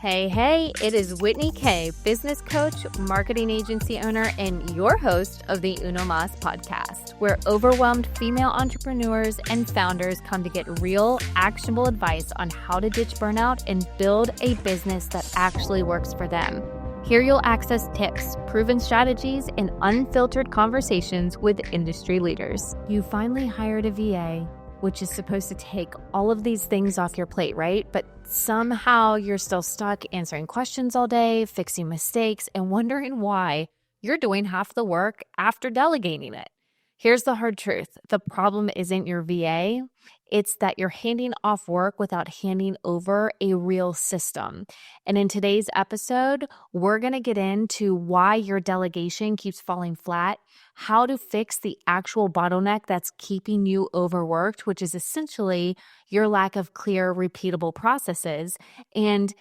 Hey, it is Whitney K, business coach, marketing agency owner, and your host of the Uno Mas podcast, where overwhelmed female entrepreneurs and founders come to get real, actionable advice on how to ditch burnout and build a business that actually works for them. Here you'll access tips, proven strategies, and unfiltered conversations with industry leaders. You finally hired a VA, which is supposed to take all of these things off your plate, right? But somehow you're still stuck answering questions all day, fixing mistakes, and wondering why you're doing half the work after delegating it. Here's the hard truth. The problem isn't your VA. It's that you're handing off work without handing over a real system. And in today's episode, we're going to get into why your delegation keeps falling flat, how to fix the actual bottleneck that's keeping you overworked, which is essentially your lack of clear, repeatable processes. And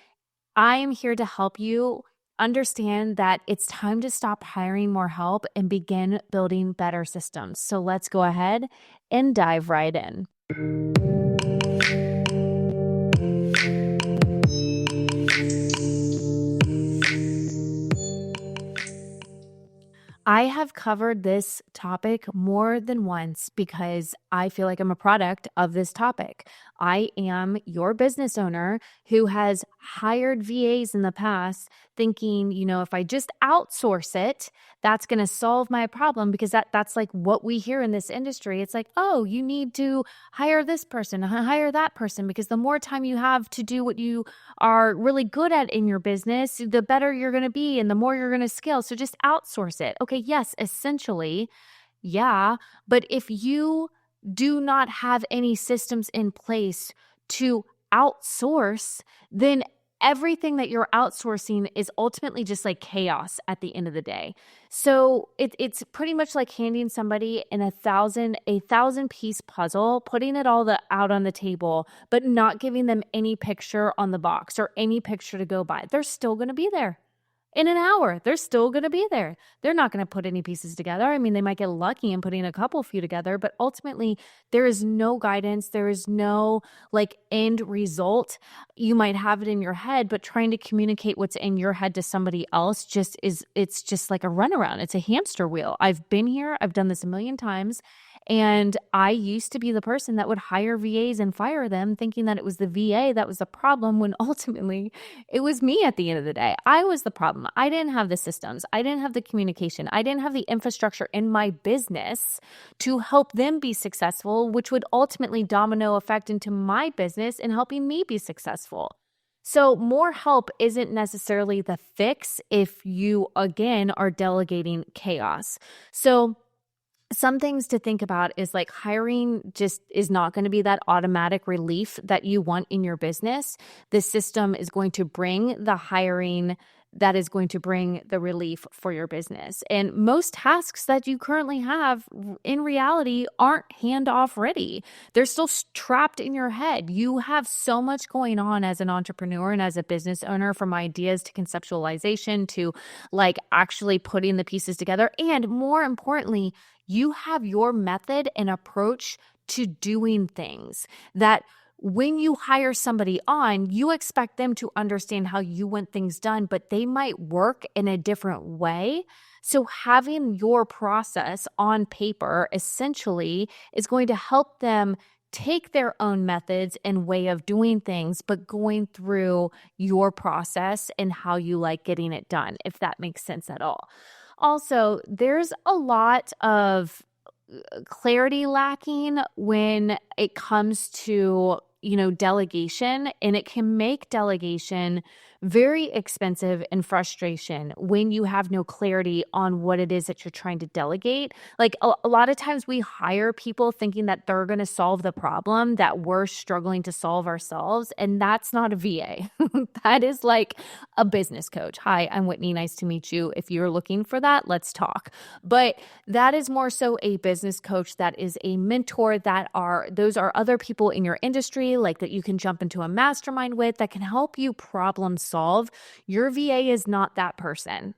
I am here to help you understand that it's time to stop hiring more help and begin building better systems. So let's go ahead and dive right in. I have covered this topic more than once because I feel like I'm a product of this topic. I am your business owner who has hired VAs in the past thinking, if I just outsource it, that's going to solve my problem, because that's like what we hear in this industry. It's like, oh, you need to hire this person, hire that person, because the more time you have to do what you are really good at in your business, the better you're going to be and the more you're going to scale. So just outsource it. Okay, yes, essentially, yeah. But if you do not have any systems in place to outsource, then everything that you're outsourcing is ultimately just like chaos at the end of the day. So it's pretty much like handing somebody a 1,000-piece puzzle, putting it all out on the table, but not giving them any picture on the box or any picture to go by. They're still going to be there. In an hour, they're still going to be there. They're not going to put any pieces together. I mean, they might get lucky in putting a couple few together, but ultimately there is no guidance. There is no end result. You might have it in your head, but trying to communicate what's in your head to somebody else it's just like a runaround. It's a hamster wheel. I've been here. I've done this a million times. And I used to be the person that would hire VAs and fire them thinking that it was the VA that was the problem, when ultimately it was me at the end of the day. I was the problem. I didn't have the systems. I didn't have the communication. I didn't have the infrastructure in my business to help them be successful, which would ultimately domino effect into my business and helping me be successful. So more help isn't necessarily the fix if you, again, are delegating chaos. So some things to think about is like hiring just is not going to be that automatic relief that you want in your business. The system is going to bring the hiring that is going to bring the relief for your business. And most tasks that you currently have in reality aren't handoff ready. They're still trapped in your head. You have so much going on as an entrepreneur and as a business owner, from ideas to conceptualization to actually putting the pieces together. And more importantly, you have your method and approach to doing things that when you hire somebody on, you expect them to understand how you want things done, but they might work in a different way. So having your process on paper essentially is going to help them take their own methods and way of doing things, but going through your process and how you like getting it done, if that makes sense at all. Also, there's a lot of clarity lacking when it comes to, delegation, and it can make delegation very expensive and frustration when you have no clarity on what it is that you're trying to delegate. Like a lot of times we hire people thinking that they're going to solve the problem that we're struggling to solve ourselves. And that's not a VA. That is like a business coach. Hi, I'm Whitney. Nice to meet you. If you're looking for that, let's talk. But that is more so a business coach. That is a mentor. Those are other people in your industry, like that you can jump into a mastermind with, that can help you problem solve. Your VA is not that person.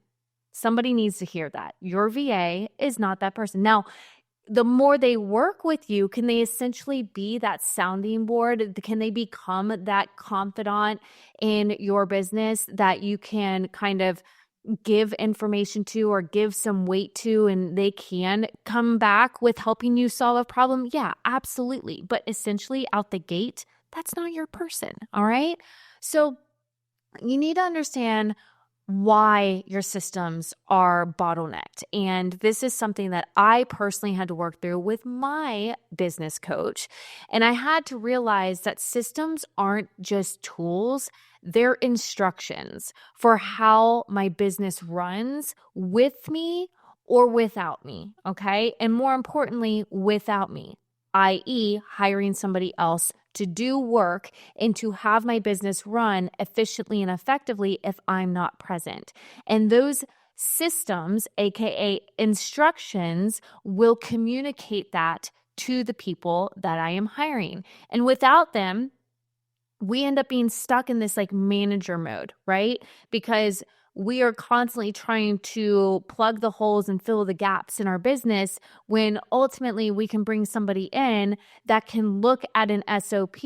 Somebody needs to hear that. Your VA is not that person. Now, the more they work with you, can they essentially be that sounding board? Can they become that confidant in your business that you can kind of give information to or give some weight to, and they can come back with helping you solve a problem? Yeah, absolutely. But essentially, out the gate, that's not your person. All right. So you need to understand why your systems are bottlenecked. And this is something that I personally had to work through with my business coach. And I had to realize that systems aren't just tools, they're instructions for how my business runs with me or without me. Okay. And more importantly, without me, i.e., hiring somebody else to do work and to have my business run efficiently and effectively if I'm not present. And those systems, aka instructions, will communicate that to the people that I am hiring. And without them, we end up being stuck in this like manager mode, right? Because we are constantly trying to plug the holes and fill the gaps in our business when ultimately we can bring somebody in that can look at an SOP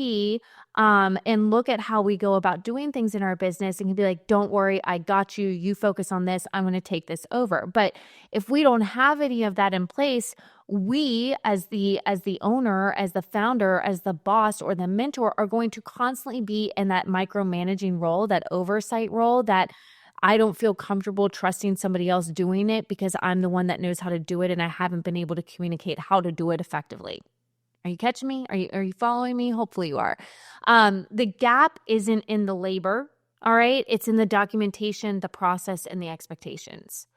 and look at how we go about doing things in our business and can be like, don't worry, I got you. You focus on this. I'm going to take this over. But if we don't have any of that in place, we as the owner, as the founder, as the boss or the mentor are going to constantly be in that micromanaging role, that oversight role, that I don't feel comfortable trusting somebody else doing it because I'm the one that knows how to do it and I haven't been able to communicate how to do it effectively. Are you catching me? Are you following me? Hopefully you are. The gap isn't in the labor, all right? It's in the documentation, the process, and the expectations.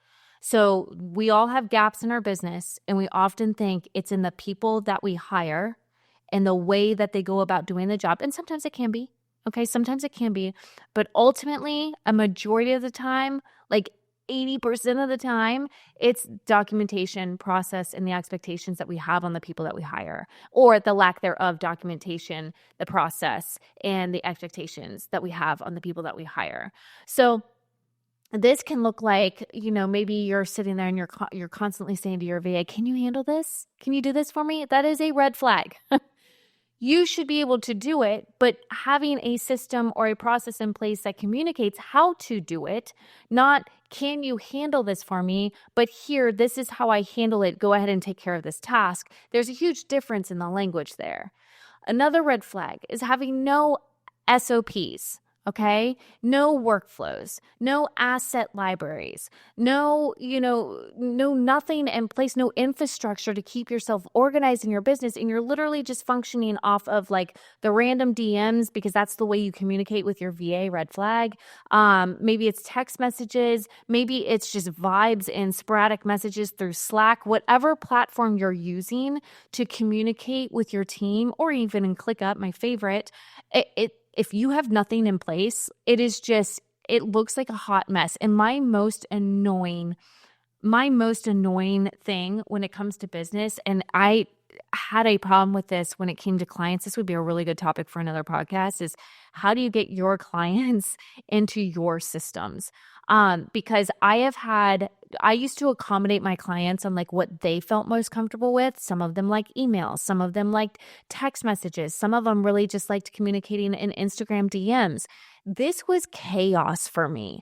So we all have gaps in our business, and we often think it's in the people that we hire and the way that they go about doing the job. And sometimes it can be, okay? Sometimes it can be. But ultimately, a majority of the time, like 80% of the time, it's documentation, process, and the expectations that we have on the people that we hire, or the lack thereof documentation, the process, and the expectations that we have on the people that we hire. So this can look like, maybe you're sitting there and you're constantly saying to your VA, can you handle this? Can you do this for me? That is a red flag. You should be able to do it, but having a system or a process in place that communicates how to do it, not can you handle this for me, but here, this is how I handle it. Go ahead and take care of this task. There's a huge difference in the language there. Another red flag is having no SOPs. Okay. No workflows, no asset libraries, no nothing in place, no infrastructure to keep yourself organized in your business. And you're literally just functioning off of like the random DMs because that's the way you communicate with your VA. Red flag. Maybe it's text messages. Maybe it's just vibes and sporadic messages through Slack, whatever platform you're using to communicate with your team, or even in ClickUp, my favorite. If you have nothing in place, it looks like a hot mess. And my most annoying thing when it comes to business, and I had a problem with this when it came to clients, this would be a really good topic for another podcast, is how do you get your clients into your systems? Because I used to accommodate my clients on like what they felt most comfortable with. Some of them like emails, some of them liked text messages, some of them really just liked communicating in Instagram DMs. This was chaos for me.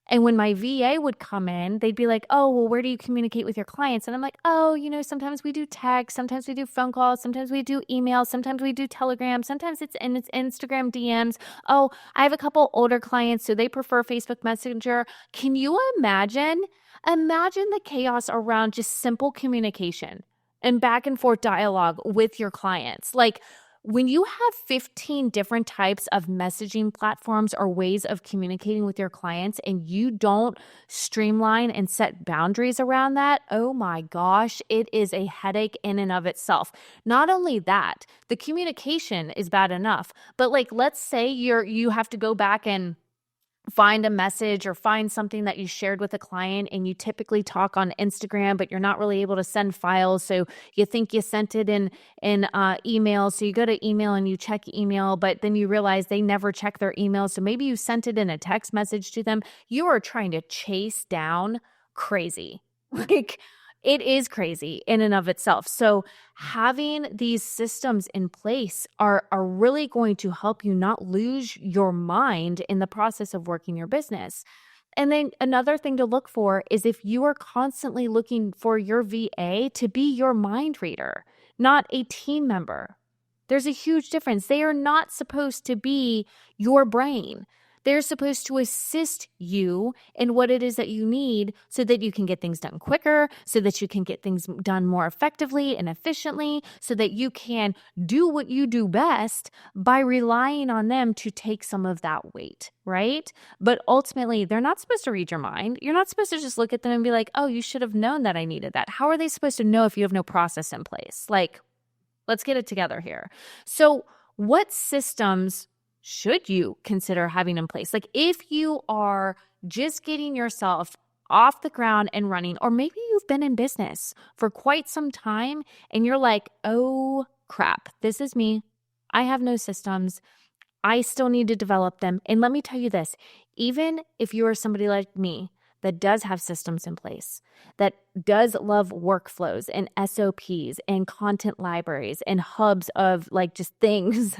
And when my VA would come in, they'd be like, oh, well, where do you communicate with your clients? And I'm like, oh, sometimes we do text, sometimes we do phone calls, sometimes we do emails, sometimes we do Telegram, sometimes it's Instagram DMs. Oh, I have a couple older clients, so they prefer Facebook Messenger. Can you imagine? Imagine the chaos around just simple communication and back and forth dialogue with your clients. Like, when you have 15 different types of messaging platforms or ways of communicating with your clients and you don't streamline and set boundaries around that, oh my gosh, it is a headache in and of itself. Not only that, the communication is bad enough, but like, let's say you have to go back and find a message or find something that you shared with a client, and you typically talk on Instagram, but you're not really able to send files. So you think you sent it in email. So you go to email and you check email, but then you realize they never check their email. So maybe you sent it in a text message to them. You are trying to chase down crazy. Like, It is crazy in and of itself. So having these systems in place are really going to help you not lose your mind in the process of working your business. And then another thing to look for is if you are constantly looking for your VA to be your mind reader, not a team member. There's a huge difference. They are not supposed to be your brain. They're supposed to assist you in what it is that you need so that you can get things done quicker, so that you can get things done more effectively and efficiently, so that you can do what you do best by relying on them to take some of that weight, right? But ultimately, they're not supposed to read your mind. You're not supposed to just look at them and be like, oh, you should have known that I needed that. How are they supposed to know if you have no process in place? Like, let's get it together here. So, what systems should you consider having in place? Like, if you are just getting yourself off the ground and running, or maybe you've been in business for quite some time and you're like, oh crap, this is me. I have no systems. I still need to develop them. And let me tell you this, even if you are somebody like me that does have systems in place, that does love workflows and SOPs and content libraries and hubs of like just things,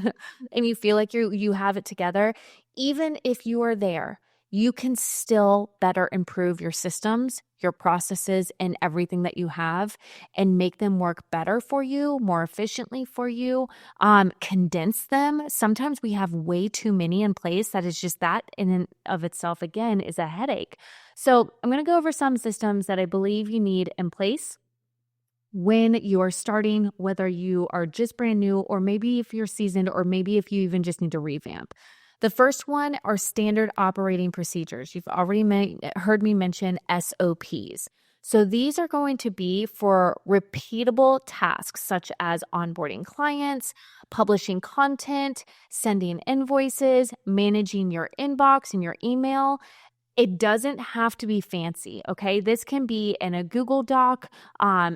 and you feel like you have it together, even if you are there, you can still better improve your systems, your processes, and everything that you have and make them work better for you, more efficiently for you, condense them. Sometimes we have way too many in place that is just that in and of itself, again, is a headache. So I'm going to go over some systems that I believe you need in place when you are starting, whether you are just brand new, or maybe if you're seasoned, or maybe if you even just need to revamp. The first one are standard operating procedures. You've already heard me mention SOPs. So these are going to be for repeatable tasks such as onboarding clients, publishing content, sending invoices, managing your inbox and your email. It doesn't have to be fancy, okay? This can be in a Google Doc.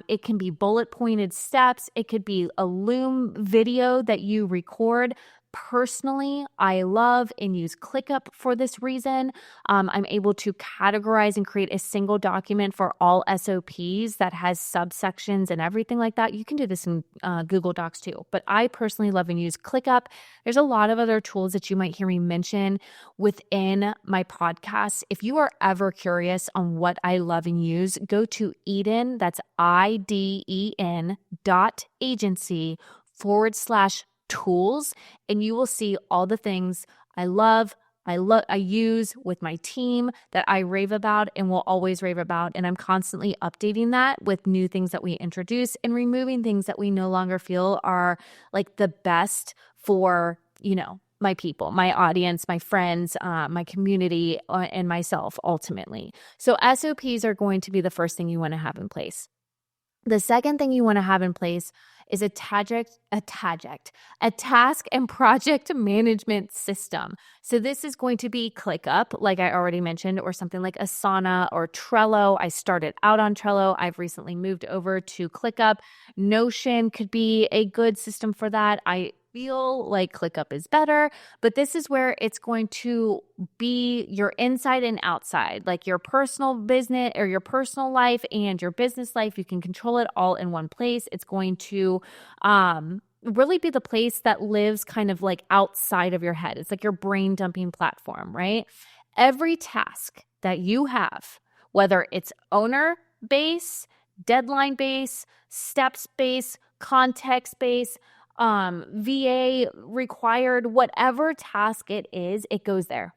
It can be bullet pointed steps. It could be a Loom video that you record. Personally, I love and use ClickUp for this reason. I'm able to categorize and create a single document for all SOPs that has subsections and everything like that. You can do this in Google Docs too, but I personally love and use ClickUp. There's a lot of other tools that you might hear me mention within my podcast. If you are ever curious on what I love and use, go to Eden, that's IDEN.agency/tools, and you will see all the things I love, I use with my team that I rave about and will always rave about. And I'm constantly updating that with new things that we introduce and removing things that we no longer feel are like the best for, my people, my audience, my friends, my community, and myself ultimately. So SOPs are going to be the first thing you want to have in place. The second thing you want to have in place is a task and project management system. So this is going to be ClickUp, like I already mentioned, or something like Asana or Trello. I started out on Trello. I've recently moved over to ClickUp. Notion could be a good system for that. I feel like ClickUp is better, but this is where it's going to be your inside and outside, like your personal business or your personal life and your business life. You can control it all in one place. It's going to really be the place that lives kind of like outside of your head. It's like your brain dumping platform, right? Every task that you have, whether it's owner base, deadline base, steps base, context base, VA required, whatever task it is, it goes there.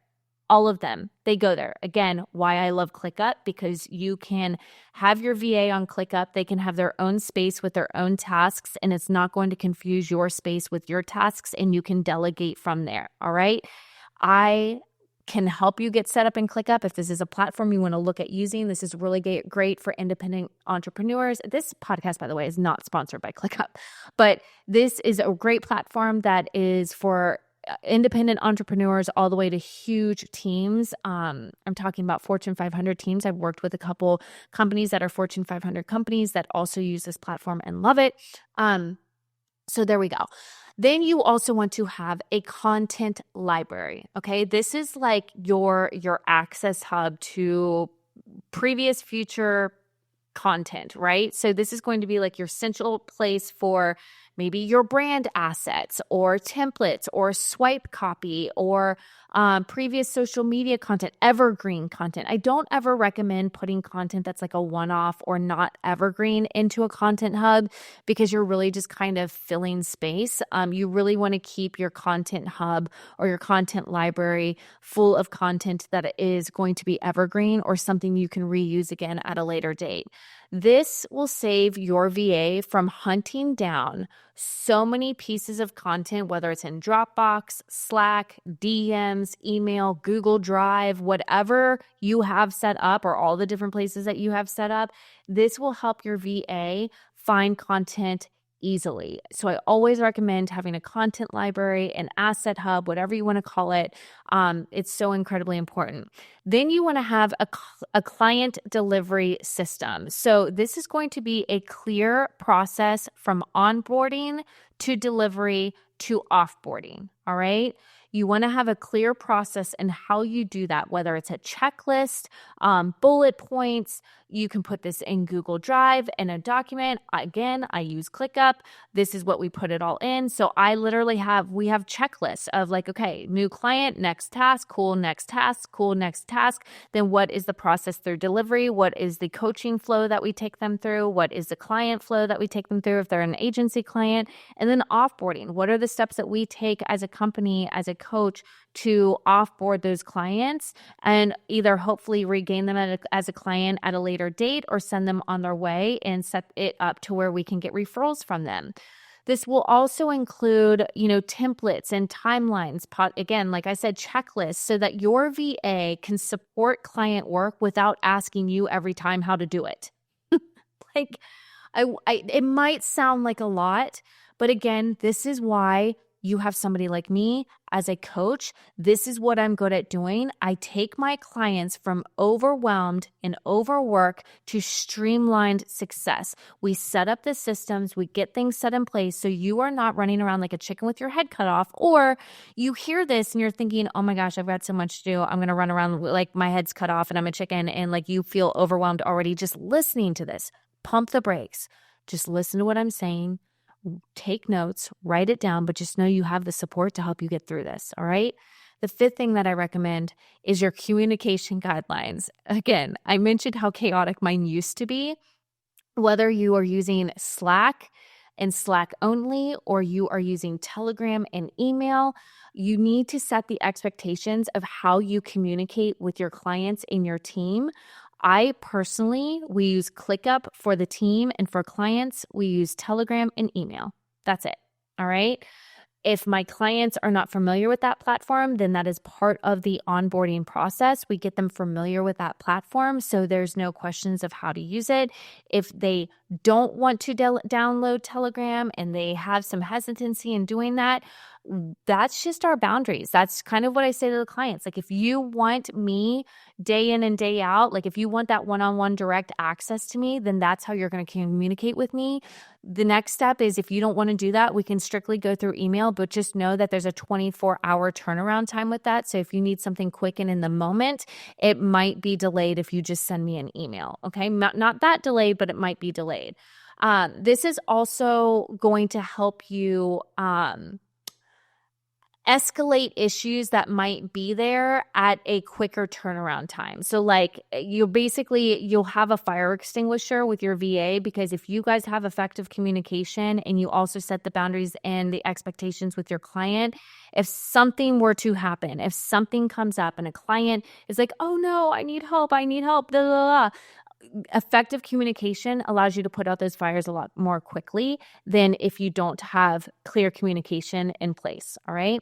All of them, they go there. Again, why I love ClickUp, because you can have your VA on ClickUp. They can have their own space with their own tasks, and it's not going to confuse your space with your tasks, and you can delegate from there. All right. I can help you get set up in ClickUp. If this is a platform you want to look at using, this is really great for independent entrepreneurs. This podcast, by the way, is not sponsored by ClickUp, but this is a great platform that is for independent entrepreneurs all the way to huge teams. I'm talking about Fortune 500 teams. I've worked with a couple companies that are Fortune 500 companies that also use this platform and love it. So there we go. Then you also want to have a content library. Okay. This is like your access hub to previous, future content, right? So this is going to be like your central place for maybe your brand assets or templates or swipe copy or previous social media content, evergreen content. I don't ever recommend putting content that's like a one-off or not evergreen into a content hub because you're really just kind of filling space. You really want to keep your content hub or your content library full of content that is going to be evergreen or something you can reuse again at a later date. This will save your VA from hunting down so many pieces of content, whether it's in Dropbox, Slack, DMs, email, Google Drive, whatever you have set up, or all the different places that you have set up. This will help your VA find content easily. So I always recommend having a content library, an asset hub, whatever you want to call it. It's so incredibly important. Then you want to have a client delivery system. So this is going to be a clear process from onboarding to delivery to offboarding. All right. You want to have a clear process in how you do that, whether it's a checklist, bullet points. You can put this in Google Drive in a document. Again, I use ClickUp. This is what we put it all in. So we have checklists of like, okay, new client, next task, cool, next task, cool, next task. Then what is the process through delivery? What is the coaching flow that we take them through? What is the client flow that we take them through if they're an agency client? And then offboarding. What are the steps that we take as a company, as a coach to offboard those clients and either hopefully regain them as a client at a later date or send them on their way and set it up to where we can get referrals from them. This will also include, templates and timelines. Again, like I said, checklists so that your VA can support client work without asking you every time how to do it. Like, it might sound like a lot, but again, this is why you have somebody like me as a coach. This is what I'm good at doing. I take my clients from overwhelmed and overwork to streamlined success. We set up the systems, we get things set in place so you are not running around like a chicken with your head cut off, or you hear this and you're thinking, oh my gosh, I've got so much to do. I'm going to run around like my head's cut off and I'm a chicken, and like you feel overwhelmed already just listening to this. Pump the brakes. Just listen to what I'm saying. Take notes, write it down, but just know you have the support to help you get through this. All right. The fifth thing that I recommend is your communication guidelines. Again, I mentioned how chaotic mine used to be. Whether you are using Slack and Slack only, or you are using Telegram and email, you need to set the expectations of how you communicate with your clients and your team. We use ClickUp for the team, and for clients, we use Telegram and email. That's it. All right. If my clients are not familiar with that platform, then that is part of the onboarding process. We get them familiar with that platform, so there's no questions of how to use it. If they don't want to download Telegram and they have some hesitancy in doing that, that's just our boundaries. That's kind of what I say to the clients. Like, if you want me day in and day out, like if you want that one-on-one direct access to me, then that's how you're going to communicate with me. The next step is, if you don't want to do that, we can strictly go through email, but just know that there's a 24-hour turnaround time with that. So if you need something quick and in the moment, it might be delayed if you just send me an email. Okay. Not that delayed, but it might be delayed. This is also going to help you, escalate issues that might be there at a quicker turnaround time. So like you'll have a fire extinguisher with your VA, because if you guys have effective communication and you also set the boundaries and the expectations with your client, if something were to happen, if something comes up and a client is like, oh no, I need help, blah, blah, blah. Effective communication allows you to put out those fires a lot more quickly than if you don't have clear communication in place. All right.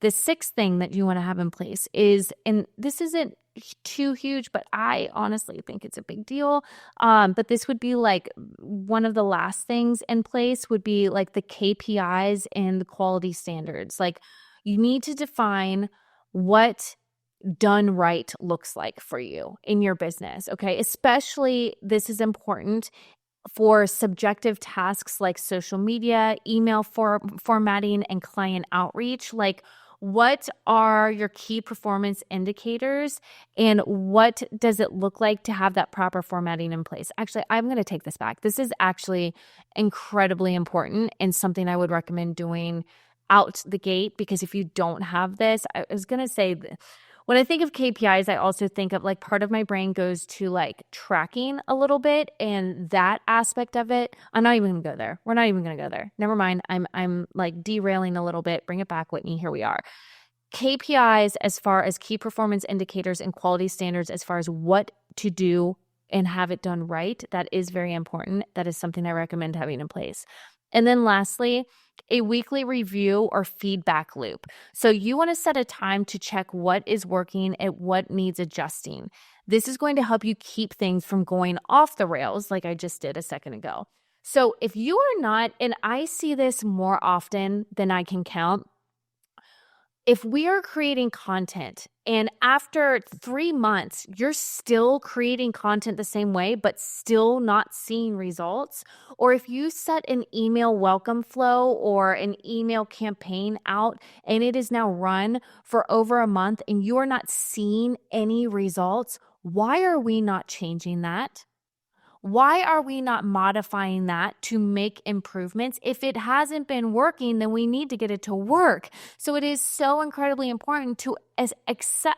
The sixth thing that you want to have in place is, and this isn't too huge, but I honestly think it's a big deal. But this would be like one of the last things in place would be like the KPIs and the quality standards. Like, you need to define what done right looks like for you in your business. Okay. Especially this is important for subjective tasks like social media, email formatting, and client outreach. Like, What are your key performance indicators, and what does it look like to have that proper formatting in place? Actually, I'm going to take this back. This is actually incredibly important and something I would recommend doing out the gate, because if you don't have this, I was going to say, when I think of KPIs, I also think of like part of my brain goes to like tracking a little bit, and that aspect of it. I'm not even gonna go there. We're not even gonna go there. Never mind. I'm like derailing a little bit. Bring it back, Whitney. Here we are. KPIs, as far as key performance indicators and quality standards, as far as what to do and have it done right, that is very important. That is something I recommend having in place. And then lastly, a weekly review or feedback loop. So you want to set a time to check what is working and what needs adjusting. This is going to help you keep things from going off the rails like I just did a second ago. So if you are not, and I see this more often than I can count, if we are creating content and after 3 months, you're still creating content the same way, but still not seeing results, or if you set an email welcome flow or an email campaign out and it is now run for over a month and you are not seeing any results, why are we not changing that? Why are we not modifying that to make improvements? If it hasn't been working, then we need to get it to work. So it is so incredibly important to assess,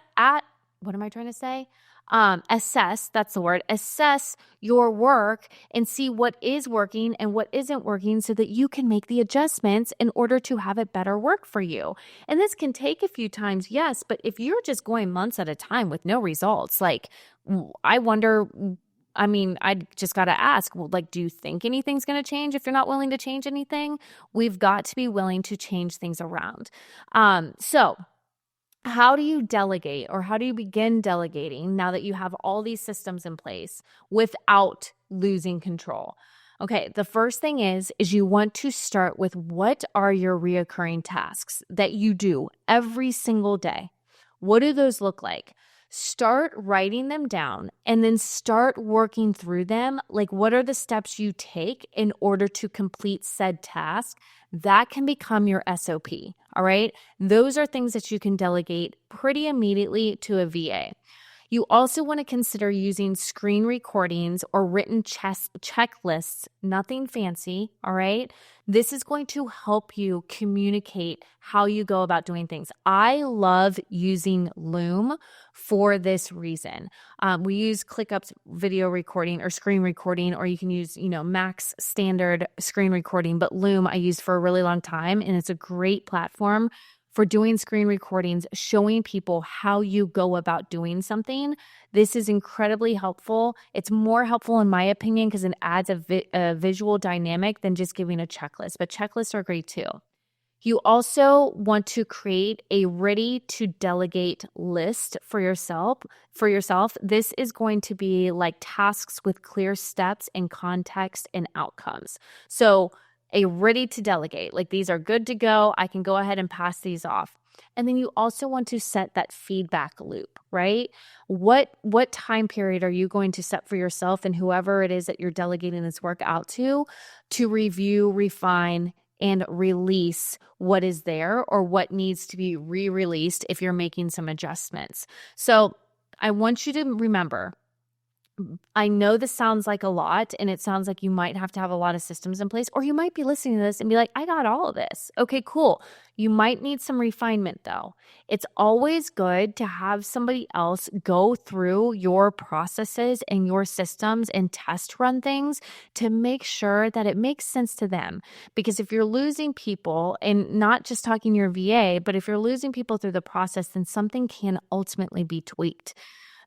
that's the word, assess your work and see what is working and what isn't working so that you can make the adjustments in order to have it better work for you. And this can take a few times, yes, but if you're just going months at a time with no results, like I wonder, I just got to ask, well, like, do you think anything's going to change if you're not willing to change anything? We've got to be willing to change things around. So how do you delegate, or how do you begin delegating now that you have all these systems in place without losing control? Okay, the first thing is you want to start with, what are your reoccurring tasks that you do every single day? What do those look like? Start writing them down and then start working through them. Like, what are the steps you take in order to complete said task? That can become your SOP. All right. Those are things that you can delegate pretty immediately to a VA. You also want to consider using screen recordings or written checklists, nothing fancy, all right? This is going to help you communicate how you go about doing things. I love using Loom for this reason. We use ClickUp's video recording or screen recording, or you can use, Mac's standard screen recording, but Loom I used for a really long time, and it's a great platform for doing screen recordings, showing people how you go about doing something. This is incredibly helpful. It's more helpful in my opinion because it adds a visual dynamic than just giving a checklist, but checklists are great too. You also want to create a ready to delegate list for yourself. This is going to be like tasks with clear steps and context and outcomes. So a ready to delegate, like these are good to go. I can go ahead and pass these off. And then you also want to set that feedback loop, right? What time period are you going to set for yourself and whoever it is that you're delegating this work out to review, refine, and release what is there or what needs to be re-released if you're making some adjustments. So I want you to remember, I know this sounds like a lot, and it sounds like you might have to have a lot of systems in place, or you might be listening to this and be like, I got all of this. Okay, cool. You might need some refinement though. It's always good to have somebody else go through your processes and your systems and test run things to make sure that it makes sense to them. Because if you're losing people, and not just talking your VA, but if you're losing people through the process, then something can ultimately be tweaked.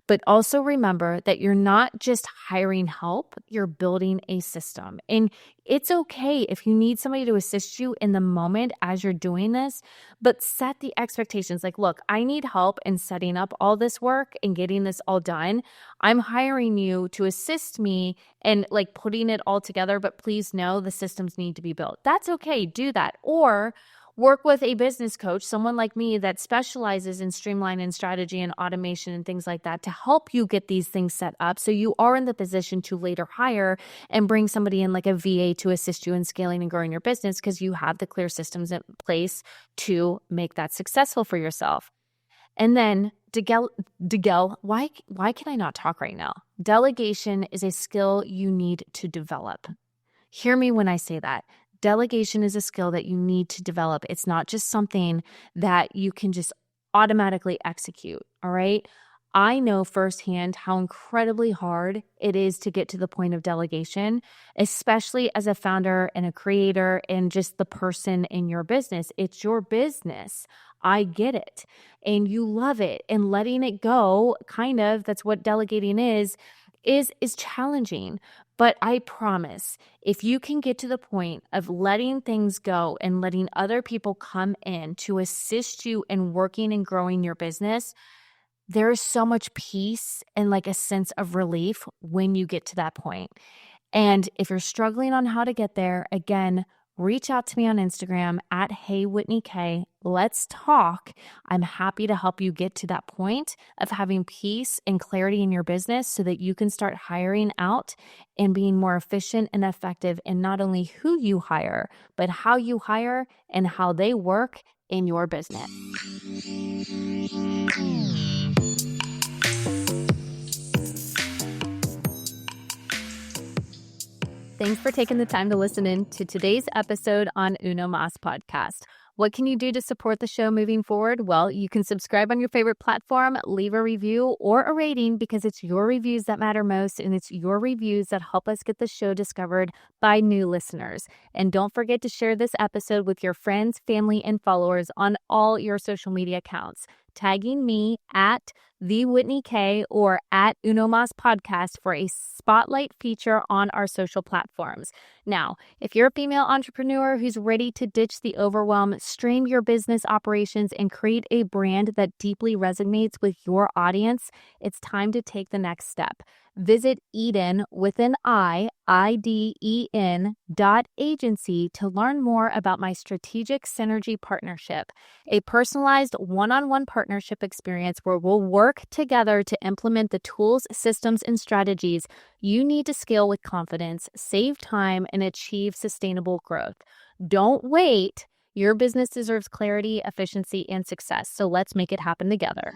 But also remember that you're not just hiring help, you're building a system. And it's okay if you need somebody to assist you in the moment as you're doing this, but set the expectations. Like, look, I need help in setting up all this work and getting this all done. I'm hiring you to assist me and like putting it all together, but please know the systems need to be built. That's okay. Do that. Or work with a business coach, someone like me that specializes in streamline and strategy and automation and things like that to help you get these things set up so you are in the position to later hire and bring somebody in like a VA to assist you in scaling and growing your business because you have the clear systems in place to make that successful for yourself. And then why can I not talk right now? Delegation is a skill you need to develop. Hear me when I say that. Delegation is a skill that you need to develop. It's not just something that you can just automatically execute, all right? I know firsthand how incredibly hard it is to get to the point of delegation, especially as a founder and a creator and just the person in your business. It's your business. I get it. And you love it. And letting it go, kind of, that's what delegating is challenging. But I promise, if you can get to the point of letting things go and letting other people come in to assist you in working and growing your business, there is so much peace and like a sense of relief when you get to that point. And if you're struggling on how to get there, again, reach out to me on Instagram at HeyWhitneyK. Let's talk. I'm happy to help you get to that point of having peace and clarity in your business so that you can start hiring out and being more efficient and effective in not only who you hire, but how you hire and how they work in your business. Thanks for taking the time to listen in to today's episode on Uno Mas Podcast. What can you do to support the show moving forward? Well, you can subscribe on your favorite platform, leave a review or a rating because it's your reviews that matter most and it's your reviews that help us get the show discovered by new listeners. And don't forget to share this episode with your friends, family, and followers on all your social media accounts, tagging me at the Whitney K or at Uno Mas Podcast for a spotlight feature on our social platforms. Now, if you're a female entrepreneur who's ready to ditch the overwhelm, stream your business operations, and create a brand that deeply resonates with your audience, it's time to take the next step. Visit Eden with an IDEN.agency to learn more about my strategic synergy partnership, a personalized one-on-one partnership experience where we'll work together to implement the tools, systems, and strategies you need to scale with confidence, save time, and achieve sustainable growth. Don't wait. Your business deserves clarity, efficiency, and success. So let's make it happen together.